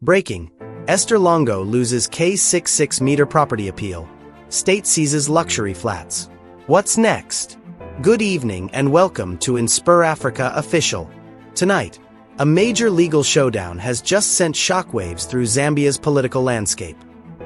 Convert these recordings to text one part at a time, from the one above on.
Breaking. Esther Longo loses K66M property appeal. State seizes luxury flats. What's next? Good evening and welcome to InspirAfrica Official. Tonight, a major legal showdown has just sent shockwaves through Zambia's political landscape.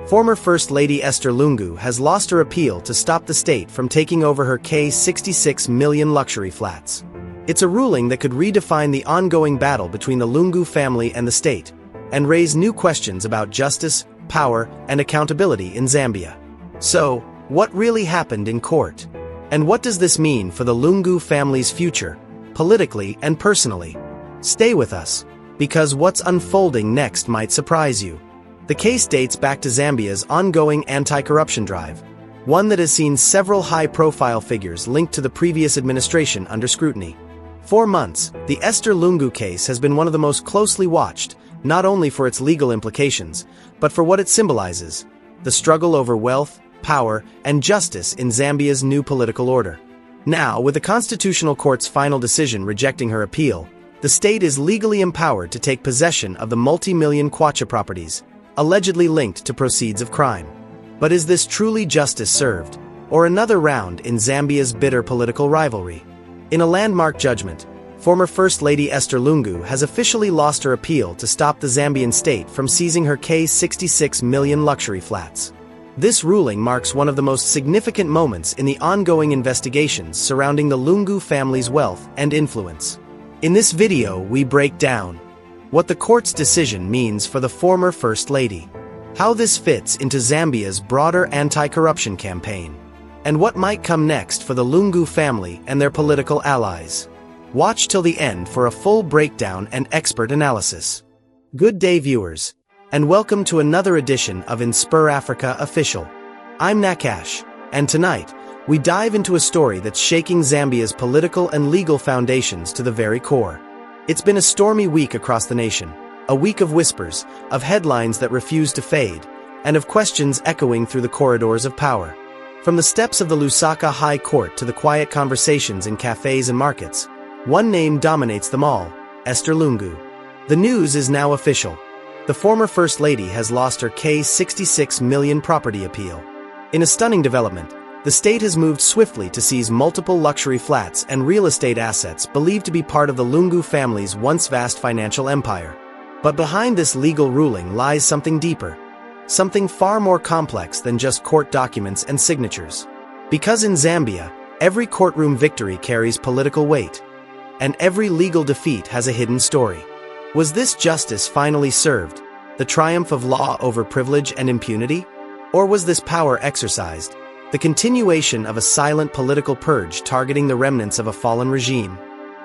Former First Lady Esther Lungu has lost her appeal to stop the state from taking over her K66M luxury flats. It's a ruling that could redefine the ongoing battle between the Lungu family and the state, and raise new questions about justice, power, and accountability in Zambia. So, what really happened in court? And what does this mean for the Lungu family's future, politically and personally? Stay with us, because what's unfolding next might surprise you. The case dates back to Zambia's ongoing anti-corruption drive, one that has seen several high-profile figures linked to the previous administration under scrutiny. For months, the Esther Lungu case has been one of the most closely watched, not only for its legal implications, but for what it symbolizes: the struggle over wealth, power, and justice in Zambia's new political order. Now, with the Constitutional Court's final decision rejecting her appeal, the state is legally empowered to take possession of the multi-million kwacha properties, allegedly linked to proceeds of crime. But is this truly justice served, or another round in Zambia's bitter political rivalry? In a landmark judgment, former First Lady Esther Lungu has officially lost her appeal to stop the Zambian state from seizing her K66M luxury flats. This ruling marks one of the most significant moments in the ongoing investigations surrounding the Lungu family's wealth and influence. In this video, we break down what the court's decision means for the former First Lady, how this fits into Zambia's broader anti-corruption campaign, and what might come next for the Lungu family and their political allies. Watch till the end for a full breakdown and expert analysis. Good day, viewers, and welcome to another edition of InspirAfrica Official. I'm Nakash, and tonight, we dive into a story that's shaking Zambia's political and legal foundations to the very core. It's been a stormy week across the nation, a week of whispers, of headlines that refuse to fade, and of questions echoing through the corridors of power. From the steps of the Lusaka High Court to the quiet conversations in cafes and markets, one name dominates them all: Esther Lungu. The news is now official. The former First Lady has lost her K66M property appeal. In a stunning development, the state has moved swiftly to seize multiple luxury flats and real estate assets believed to be part of the Lungu family's once vast financial empire. But behind this legal ruling lies something deeper, something far more complex than just court documents and signatures. Because in Zambia, every courtroom victory carries political weight, and every legal defeat has a hidden story. Was this justice finally served, the triumph of law over privilege and impunity? Or was this power exercised, the continuation of a silent political purge targeting the remnants of a fallen regime?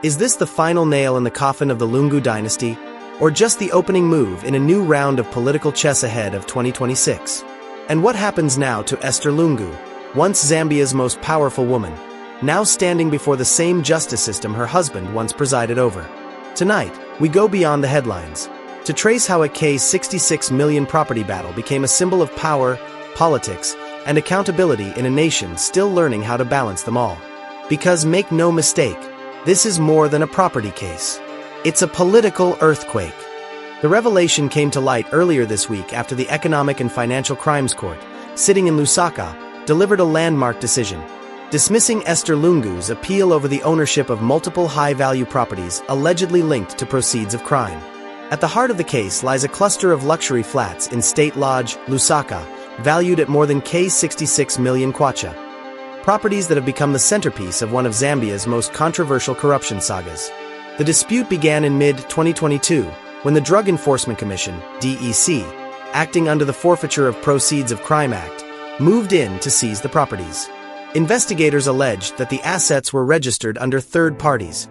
Is this the final nail in the coffin of the Lungu dynasty, or just the opening move in a new round of political chess ahead of 2026? And what happens now to Esther Lungu, once Zambia's most powerful woman, now standing before the same justice system her husband once presided over? Tonight, we go beyond the headlines, to trace how a K66M property battle became a symbol of power, politics, and accountability in a nation still learning how to balance them all. Because make no mistake, this is more than a property case. It's a political earthquake. The revelation came to light earlier this week after the Economic and Financial Crimes Court, sitting in Lusaka, delivered a landmark decision, dismissing Esther Lungu's appeal over the ownership of multiple high-value properties allegedly linked to proceeds of crime. At the heart of the case lies a cluster of luxury flats in State Lodge, Lusaka, valued at more than K66M kwacha. Properties that have become the centerpiece of one of Zambia's most controversial corruption sagas. The dispute began in mid-2022, when the Drug Enforcement Commission, DEC, acting under the Forfeiture of Proceeds of Crime Act, moved in to seize the properties. Investigators alleged that the assets were registered under third parties,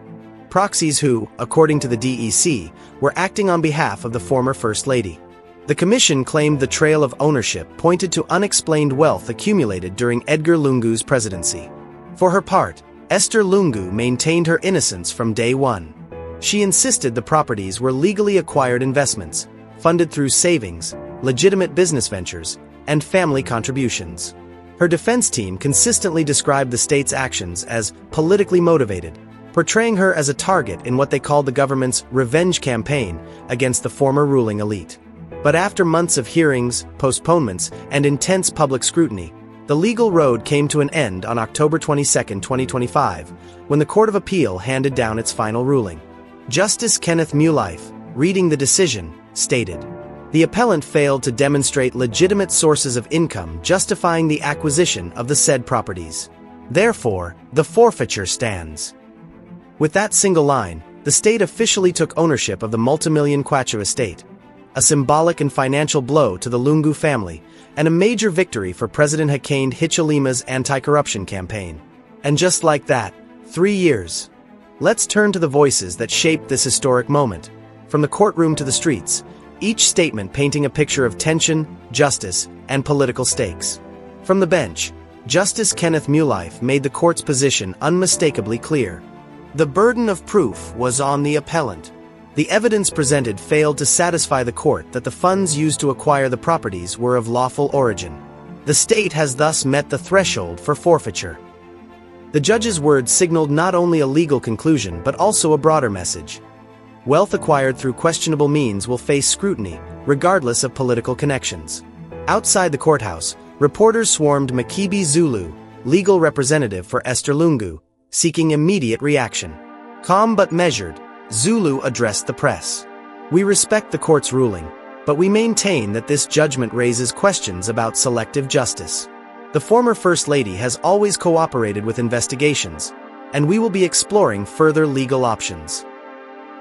proxies who, according to the DEC, were acting on behalf of the former First Lady. The commission claimed the trail of ownership pointed to unexplained wealth accumulated during Edgar Lungu's presidency. For her part, Esther Lungu maintained her innocence from day one. She insisted the properties were legally acquired investments, funded through savings, legitimate business ventures, and family contributions. Her defense team consistently described the state's actions as politically motivated, portraying her as a target in what they called the government's revenge campaign against the former ruling elite. But after months of hearings, postponements, and intense public scrutiny, the legal road came to an end on October 22, 2025, when the Court of Appeal handed down its final ruling. Justice Kenneth Mulife, reading the decision, stated, "The appellant failed to demonstrate legitimate sources of income justifying the acquisition of the said properties. Therefore, the forfeiture stands." With that single line, the state officially took ownership of the multimillion Kwacha estate, a symbolic and financial blow to the Lungu family, and a major victory for President Hakainde Hichilema's anti-corruption campaign. And just like that, 3 years. Let's turn to the voices that shaped this historic moment. From the courtroom to the streets, each statement painting a picture of tension, justice, and political stakes. From the bench, Justice Kenneth Mulife made the court's position unmistakably clear. The burden of proof was on the appellant. The evidence presented failed to satisfy the court that the funds used to acquire the properties were of lawful origin. The state has thus met the threshold for forfeiture. The judge's words signaled not only a legal conclusion but also a broader message. Wealth acquired through questionable means will face scrutiny, regardless of political connections. Outside the courthouse, reporters swarmed Makibi Zulu, legal representative for Esther Lungu, seeking immediate reaction. Calm but measured, Zulu addressed the press. "We respect the court's ruling, but we maintain that this judgment raises questions about selective justice. The former First Lady has always cooperated with investigations, and we will be exploring further legal options."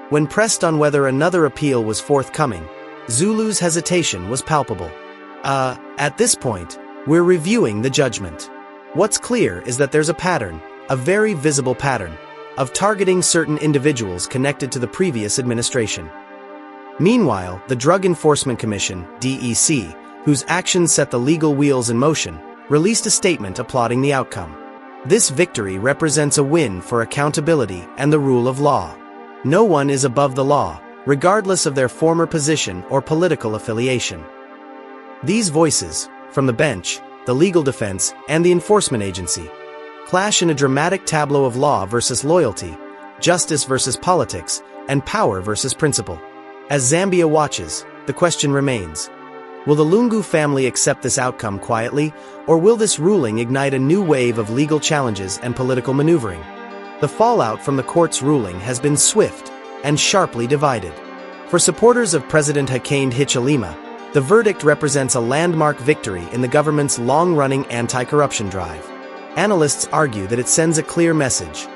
When pressed on whether another appeal was forthcoming, Zulu's hesitation was palpable. At this point, we're reviewing the judgment. What's clear is that there's a pattern, a very visible pattern, of targeting certain individuals connected to the previous administration. Meanwhile, the Drug Enforcement Commission, DEC, whose actions set the legal wheels in motion, released a statement applauding the outcome. This victory represents a win for accountability and the rule of law. No one is above the law, regardless of their former position or political affiliation. These voices, from the bench, the legal defense, and the enforcement agency, clash in a dramatic tableau of law versus loyalty, justice versus politics, and power versus principle. As Zambia watches, the question remains: will the Lungu family accept this outcome quietly, or will this ruling ignite a new wave of legal challenges and political maneuvering? The fallout from the court's ruling has been swift and sharply divided. For supporters of President Hakainde Hichilema, the verdict represents a landmark victory in the government's long-running anti-corruption drive. Analysts argue that it sends a clear message.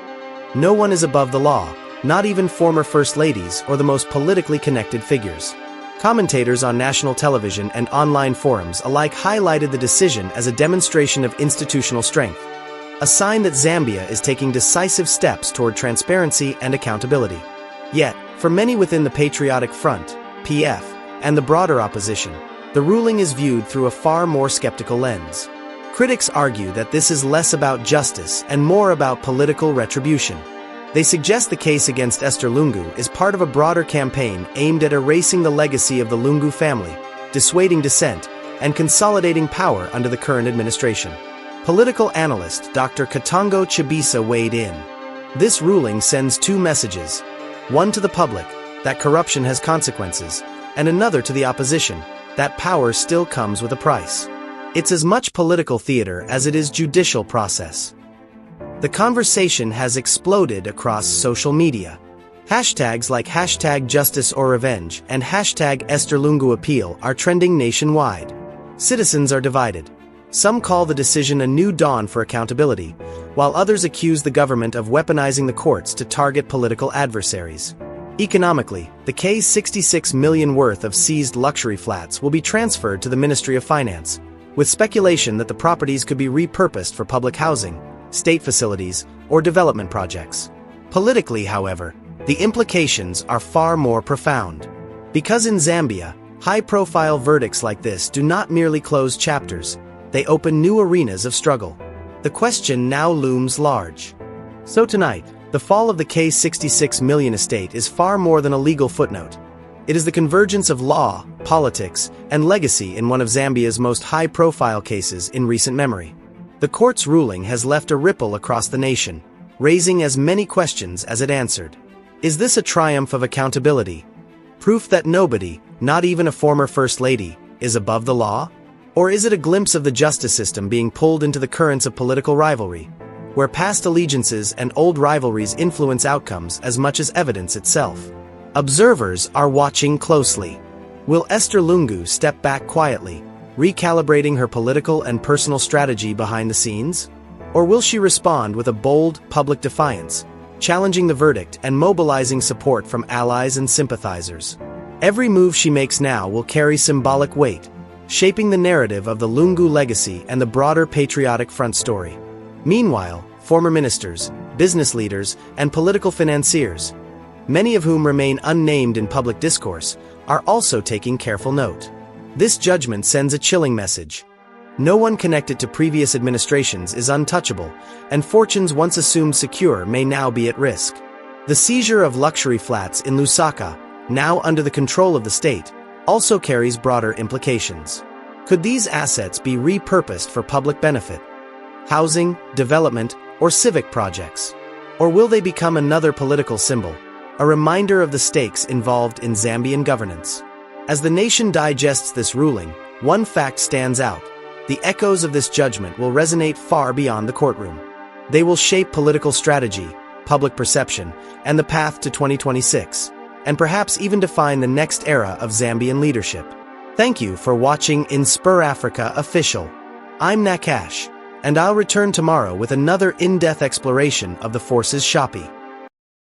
No one is above the law, not even former First Ladies or the most politically connected figures. Commentators on national television and online forums alike highlighted the decision as a demonstration of institutional strength, a sign that Zambia is taking decisive steps toward transparency and accountability. Yet, for many within the Patriotic Front, PF, and the broader opposition, the ruling is viewed through a far more skeptical lens. Critics argue that this is less about justice and more about political retribution. They suggest the case against Esther Lungu is part of a broader campaign aimed at erasing the legacy of the Lungu family, dissuading dissent, and consolidating power under the current administration. Political analyst Dr. Katongo Chibisa weighed in. This ruling sends two messages: one to the public, that corruption has consequences, and another to the opposition, that power still comes with a price. It's as much political theater as it is judicial process. The conversation has exploded across social media. Hashtags like #JusticeOrRevenge and #EstherLunguAppeal are trending nationwide. Citizens are divided. Some call the decision a new dawn for accountability, while others accuse the government of weaponizing the courts to target political adversaries. Economically, the K66M worth of seized luxury flats will be transferred to the Ministry of Finance, with speculation that the properties could be repurposed for public housing, state facilities, or development projects. Politically, however, the implications are far more profound. Because in Zambia, high-profile verdicts like this do not merely close chapters, they open new arenas of struggle. The question now looms large. So tonight, the fall of the K66M estate is far more than a legal footnote. It is the convergence of law, politics, and legacy in one of Zambia's most high-profile cases in recent memory. The court's ruling has left a ripple across the nation, raising as many questions as it answered. Is this a triumph of accountability? Proof that nobody, not even a former First Lady, is above the law? Or is it a glimpse of the justice system being pulled into the currents of political rivalry, where past allegiances and old rivalries influence outcomes as much as evidence itself? Observers are watching closely. Will Esther Lungu step back quietly, recalibrating her political and personal strategy behind the scenes? Or will she respond with a bold, public defiance, challenging the verdict and mobilizing support from allies and sympathizers? Every move she makes now will carry symbolic weight, shaping the narrative of the Lungu legacy and the broader patriotic front story. Meanwhile, former ministers, business leaders, and political financiers, many of whom remain unnamed in public discourse, are also taking careful note. This judgment sends a chilling message. No one connected to previous administrations is untouchable, and fortunes once assumed secure may now be at risk. The seizure of luxury flats in Lusaka, now under the control of the state, also carries broader implications. Could these assets be repurposed for public benefit, housing, development, or civic projects? Or will they become another political symbol, a reminder of the stakes involved in Zambian governance? As the nation digests this ruling, one fact stands out. The echoes of this judgment will resonate far beyond the courtroom. They will shape political strategy, public perception, and the path to 2026, and perhaps even define the next era of Zambian leadership. Thank you for watching InspirAfrica Official. I'm Nakash, and I'll return tomorrow with another in-depth exploration of the forces Shopee.